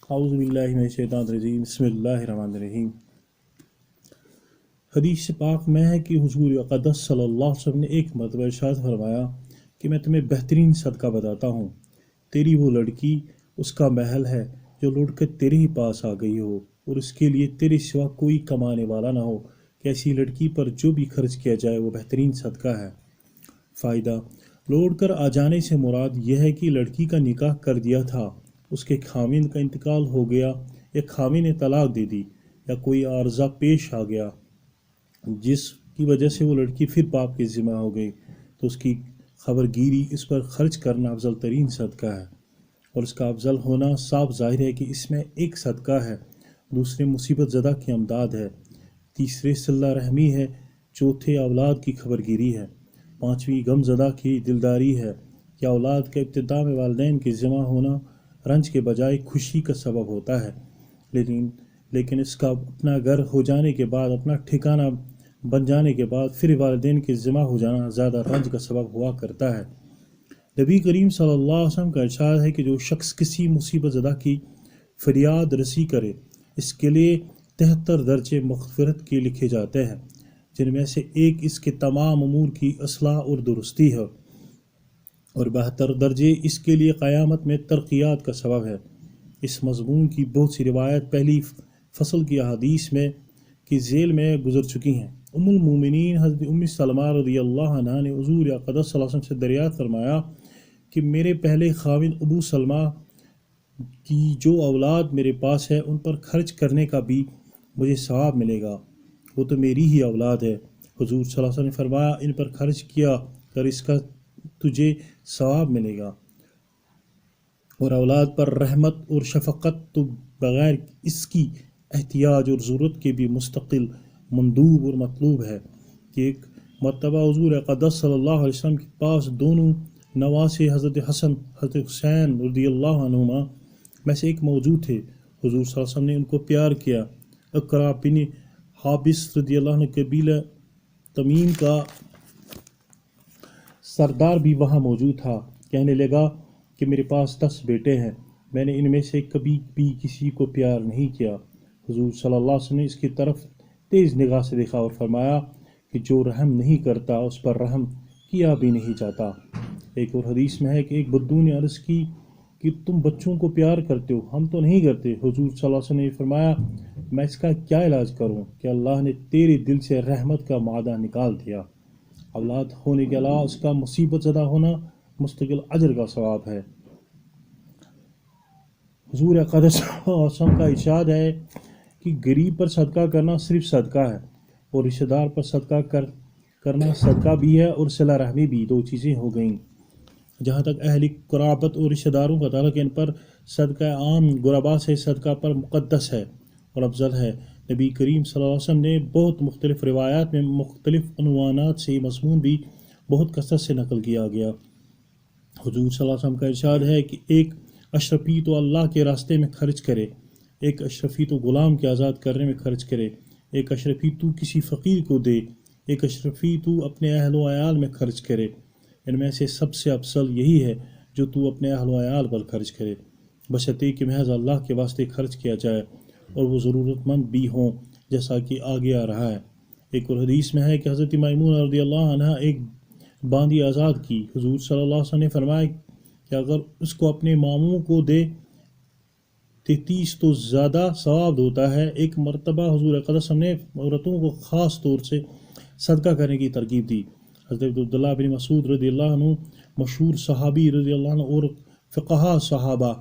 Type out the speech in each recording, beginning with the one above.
اعوذ باللہ من الشیطان الرجیم بسم اللہ الرحمن الرحیم۔ حدیث پاک میں ہے کہ حضور اقدس صلی اللہ علیہ وسلم نے ایک مرتبہ ارشاد فرمایا کہ میں تمہیں بہترین صدقہ بتاتا ہوں، تیری وہ لڑکی اس کا محل ہے جو لوٹ کر تیرے ہی پاس آ گئی ہو اور اس کے لیے تیرے سوا کوئی کمانے والا نہ ہو کہ ایسی لڑکی پر جو بھی خرچ کیا جائے وہ بہترین صدقہ ہے۔ فائدہ: لوٹ کر آ جانے سے مراد یہ ہے کہ لڑکی کا نکاح کر دیا تھا، اس کے خاوند کا انتقال ہو گیا یا خاوند نے طلاق دے دی یا کوئی عارضہ پیش آ گیا جس کی وجہ سے وہ لڑکی پھر باپ کے ذمہ ہو گئی، تو اس کی خبر گیری اس پر خرچ کرنا افضل ترین صدقہ ہے، اور اس کا افضل ہونا صاف ظاہر ہے کہ اس میں ایک صدقہ ہے، دوسرے مصیبت زدہ کی امداد ہے، تیسرے صلہ رحمی ہے، چوتھے اولاد کی خبر گیری ہے، پانچویں غم زدہ کی دلداری ہے کہ اولاد کے ابتداء میں والدین کے ذمہ ہونا رنج کے بجائے خوشی کا سبب ہوتا ہے، لیکن اس کا اپنا گھر ہو جانے کے بعد، اپنا ٹھکانہ بن جانے کے بعد پھر والدین کے ذمہ ہو جانا زیادہ رنج کا سبب ہوا کرتا ہے۔ نبی کریم صلی اللہ علیہ وسلم کا ارشاد ہے کہ جو شخص کسی مصیبت زدہ کی فریاد رسی کرے، اس کے لیے 73 درجے مغفرت کے لکھے جاتے ہیں، جن میں سے ایک اس کے تمام امور کی اصلاح اور درستی ہے، اور 72 درجے اس کے لیے قیامت میں ترقیات کا سبب ہے۔ اس مضمون کی بہت سی روایت پہلی فصل کی احادیث میں کی ذیل میں گزر چکی ہیں۔ ام المومنین حضرت ام سلمہ رضی اللہ عنہا نے حضور اقدس صلی اللہ علیہ وسلم سے دریافت فرمایا کہ میرے پہلے خاوند ابو سلمہ کی جو اولاد میرے پاس ہے ان پر خرچ کرنے کا بھی مجھے ثواب ملے گا؟ وہ تو میری ہی اولاد ہے۔ حضور صلی اللہ علیہ وسلم نے فرمایا ان پر خرچ کیا کر، اس کا تجھے ثواب ملے گا، اور اولاد پر رحمت اور شفقت تو بغیر اس کی احتیاج اور ضرورت کے بھی مستقل مندوب اور مطلوب ہے کہ ایک مرتبہ حضور اقدس صلی اللہ علیہ وسلم کے پاس دونوں نواسے حضرت حسن حضرت حسین رضی اللہ عنہما میں سے ایک موجود تھے۔ حضور صلی اللہ علیہ وسلم نے ان کو پیار کیا۔ اقرا بن حابس رضی اللہ عنہ قبیلہ تمیم کا سردار بھی وہاں موجود تھا۔ کہنے لگا کہ میرے پاس 10 بیٹے ہیں، میں نے ان میں سے کبھی بھی کسی کو پیار نہیں کیا۔ حضور صلی اللہ علیہ وسلم نے اس کی طرف تیز نگاہ سے دیکھا اور فرمایا کہ جو رحم نہیں کرتا اس پر رحم کیا بھی نہیں جاتا۔ ایک اور حدیث میں ہے کہ ایک بدو نے عرض کی کہ تم بچوں کو پیار کرتے ہو، ہم تو نہیں کرتے۔ حضور صلی اللہ علیہ وسلم نے فرمایا میں اس کا کیا علاج کروں کہ اللہ نے تیرے دل سے رحمت کا مادہ نکال دیا۔ اولاد ہونے کے علاوہ اس کا مصیبت زدہ ہونا مستقل اجر کا ثواب ہے۔ حضور اقدس صلی اللہ علیہ وسلم کا ارشاد ہے کہ غریب پر صدقہ کرنا صرف صدقہ ہے، اور رشتہ دار پر صدقہ کرنا صدقہ بھی ہے اور صلہ رحمی بھی، دو چیزیں ہو گئیں۔ جہاں تک اہل قرابت اور رشتہ داروں کا تعلق، ان پر صدقہ عام غربا سے صدقہ پر مقدس ہے اور افضل ہے۔ نبی کریم صلی اللہ علیہ وسلم نے بہت مختلف روایات میں مختلف عنوانات سے مضمون بھی بہت کثرت سے نقل کیا گیا۔ حضور صلی اللہ علیہ وسلم کا ارشاد ہے کہ ایک اشرفی تو اللہ کے راستے میں خرچ کرے، ایک اشرفی تو غلام کے آزاد کرنے میں خرچ کرے، ایک اشرفی تو کسی فقیر کو دے، ایک اشرفی تو اپنے اہل و عیال میں خرچ کرے۔ ان میں سے سب سے افضل یہی ہے جو تو اپنے اہل و عیال پر خرچ کرے، بشرطے کہ محض اللہ کے واسطے خرچ کیا جائے اور وہ ضرورت مند بھی ہوں، جیسا کہ آگے آ رہا ہے۔ ایک اور حدیث میں ہے کہ حضرت میمونہ رضی اللہ عنہ ایک باندی آزاد کی۔ حضور صلی اللہ علیہ وسلم نے فرمایا کہ اگر اس کو اپنے ماموں کو دے 33 تو زیادہ ثواب ہوتا ہے۔ ایک مرتبہ حضور اقدس نے عورتوں کو خاص طور سے صدقہ کرنے کی ترغیب دی۔ حضرت عبداللہ بن مسعود رضی اللہ عنہ مشہور صحابی رضی اللہ عنہ اور فقہا صحابہ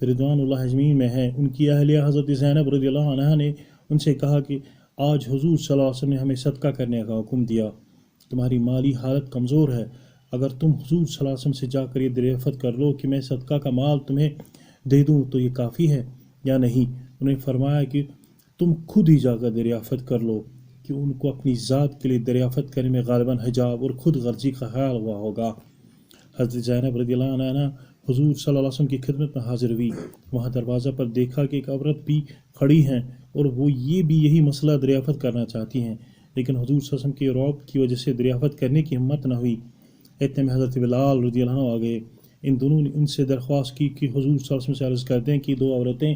رضوان اللہ اجمعین میں ہیں، ان کی اہلیہ حضرت زینب رضی اللہ عنہ نے ان سے کہا کہ آج حضور صلی اللہ علیہ وسلم نے ہمیں صدقہ کرنے کا حکم دیا، تمہاری مالی حالت کمزور ہے، اگر تم حضور صلی اللہ علیہ وسلم سے جا کر یہ دریافت کر لو کہ میں صدقہ کا مال تمہیں دے دوں تو یہ کافی ہے یا نہیں؟ انہیں فرمایا کہ تم خود ہی جا کر دریافت کر لو، کہ ان کو اپنی ذات کے لیے دریافت کرنے میں غالباً حجاب اور خود غرضی کا خیال ہوا ہوگا۔ حضرت زینب رضی اللہ عنہ حضور صلی اللہ علیہ وسلم کی خدمت میں حاضر ہوئی، وہاں دروازہ پر دیکھا کہ ایک عورت بھی کھڑی ہیں اور وہ یہ بھی یہی مسئلہ دریافت کرنا چاہتی ہیں، لیکن حضور صلی اللہ علیہ وسلم کے رعب کی وجہ سے دریافت کرنے کی ہمت نہ ہوئی۔ اتنے میں حضرت بلال رضی اللہ عنہ آ گئے۔ ان دونوں نے ان سے درخواست کی کہ حضور صلی اللہ علیہ وسلم سے عرض کر دیں کہ 2 عورتیں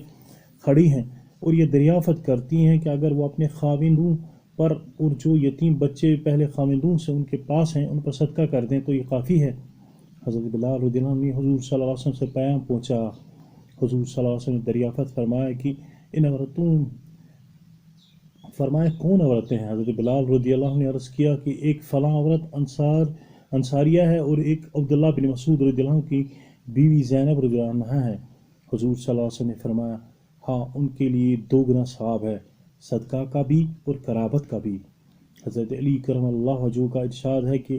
کھڑی ہیں اور یہ دریافت کرتی ہیں کہ اگر وہ اپنے خاوندوں پر اور جو یتیم بچے پہلے خاوندوں سے ان کے پاس ہیں ان پر صدقہ کر دیں تو یہ کافی ہے۔ حضرت بلال رضی اللہ عنہ نے حضور صلی اللہ علیہ وسلم سے پیام پہنچا۔ حضور صلی اللہ علیہ وسلم نے دریافت فرمایا کہ ان عورتوں فرمایا کون عورتیں ہیں؟ حضرت بلال رضی اللہ عنہ نے عرض کیا کہ ایک فلاں عورت انصاریہ ہے اور ایک عبداللہ بن مسعود رضی اللہ عنہ کی بیوی زینب رضی اللہ عنہ ہے۔ حضور صلی اللہ علیہ وسلم نے فرمایا ہاں ان کے لیے 2 گنا ثواب ہے، صدقہ کا بھی اور قرابت کا بھی۔ حضرت علی کرم اللہ وجہہ کا ارشاد ہے کہ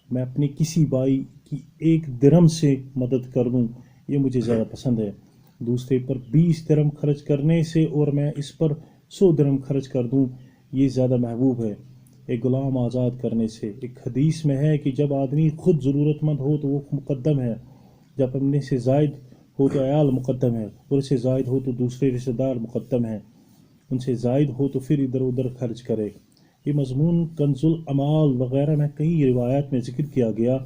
میں اپنے کسی بھائی کی 1 درہم سے مدد کر دوں یہ مجھے زیادہ پسند ہے دوسرے پر 20 درہم خرچ کرنے سے، اور میں اس پر 100 درہم خرچ کر دوں یہ زیادہ محبوب ہے ایک غلام آزاد کرنے سے۔ ایک حدیث میں ہے کہ جب آدمی خود ضرورت مند ہو تو وہ مقدم ہے، جب اپنے سے زائد ہو تو عیال مقدم ہے، اور اس سے زائد ہو تو دوسرے رشتہ دار مقدم ہیں، ان سے زائد ہو تو پھر ادھر ادھر خرچ کرے۔ یہ مضمون کنز الاعمال وغیرہ میں کئی روایات میں ذکر کیا گیا۔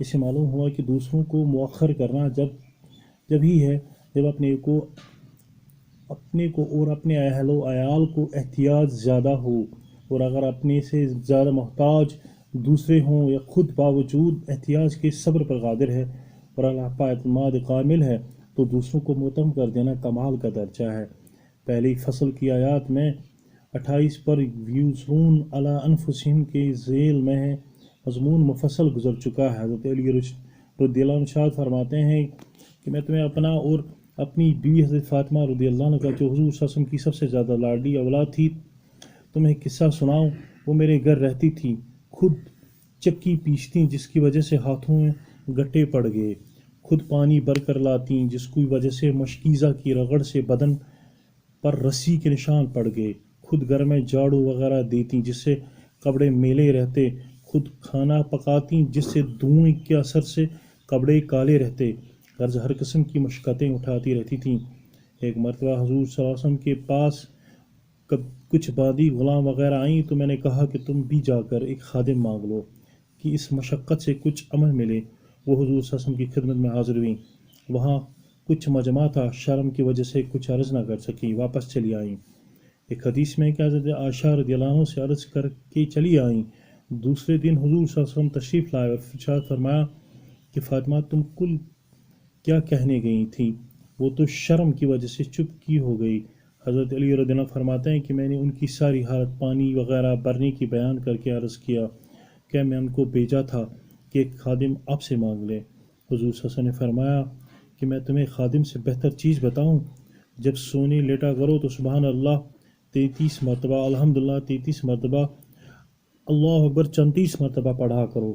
اس سے معلوم ہوا کہ دوسروں کو مؤخر کرنا جب ہی ہے جب اپنے کو اور اپنے اہل و عیال کو احتیاج زیادہ ہو، اور اگر اپنے سے زیادہ محتاج دوسرے ہوں یا خود باوجود احتیاج کے صبر پر قادر ہے اور اللہ پر اعتماد کامل ہے تو دوسروں کو متم کر دینا کمال کا درجہ ہے۔ پہلی فصل کی آیات میں 28 پر یوزرون علی انفسہم کے ذیل میں ہے مضمون مفصل گزر چکا ہے۔ حضرت علی رضی اللہ عنہ ارشاد فرماتے ہیں کہ میں تمہیں اپنا اور اپنی بیوی حضرت فاطمہ رضی اللہ عنہ کا جو حضور صلی اللہ علیہ وسلم کی سب سے زیادہ لاڈلی اولاد تھی تمہیں قصہ سناؤں۔ وہ میرے گھر رہتی تھی، خود چکی پیستی جس کی وجہ سے ہاتھوں میں گٹے پڑ گئے، خود پانی بھر کر لاتی جس کی وجہ سے مشکیزہ کی رگڑ سے بدن پر رسی کے نشان پڑ گئے، خود گھر میں جھاڑو وغیرہ دیتی جس سے کپڑے میلے رہتے، خود کھانا پکاتی جس سے دھوئیں کے اثر سے کپڑے کالے رہتے، غرض ہر قسم کی مشقتیں اٹھاتی رہتی تھیں۔ ایک مرتبہ حضور صلی اللہ علیہ وسلم کے پاس کچھ بادی غلام وغیرہ آئیں تو میں نے کہا کہ تم بھی جا کر ایک خادم مانگ لو کہ اس مشقت سے کچھ امن ملے۔ وہ حضور صلی اللہ علیہ وسلم کی خدمت میں حاضر ہوئیں، وہاں کچھ مجمع تھا، شرم کی وجہ سے کچھ عرض نہ کر سکیں، واپس چلی آئیں۔ ایک حدیث میں کہ حضرت عائشہ رضی اللہ عنہ سے عرض کر کے چلی آئیں۔ دوسرے دن حضور صلی اللہ علیہ وسلم تشریف لائے اور ارشاد فرمایا کہ فاطمہ تم کل کیا کہنے گئی تھی؟ وہ تو شرم کی وجہ سے چپ کی ہو گئی۔ حضرت علی رضی اللہ عنہ فرماتے ہیں کہ میں نے ان کی ساری حالت پانی وغیرہ بھرنے کی بیان کر کے عرض کیا کہ میں ان کو بھیجا تھا کہ ایک خادم آپ سے مانگ لے۔ حضور صلی اللہ علیہ وسلم نے فرمایا کہ میں تمہیں خادم سے بہتر چیز بتاؤں؟ جب سونے لیٹا کرو تو سبحان اللہ 33 مرتبہ، الحمدللہ 33 مرتبہ، اللہ اکبر 34 مرتبہ پڑھا کرو۔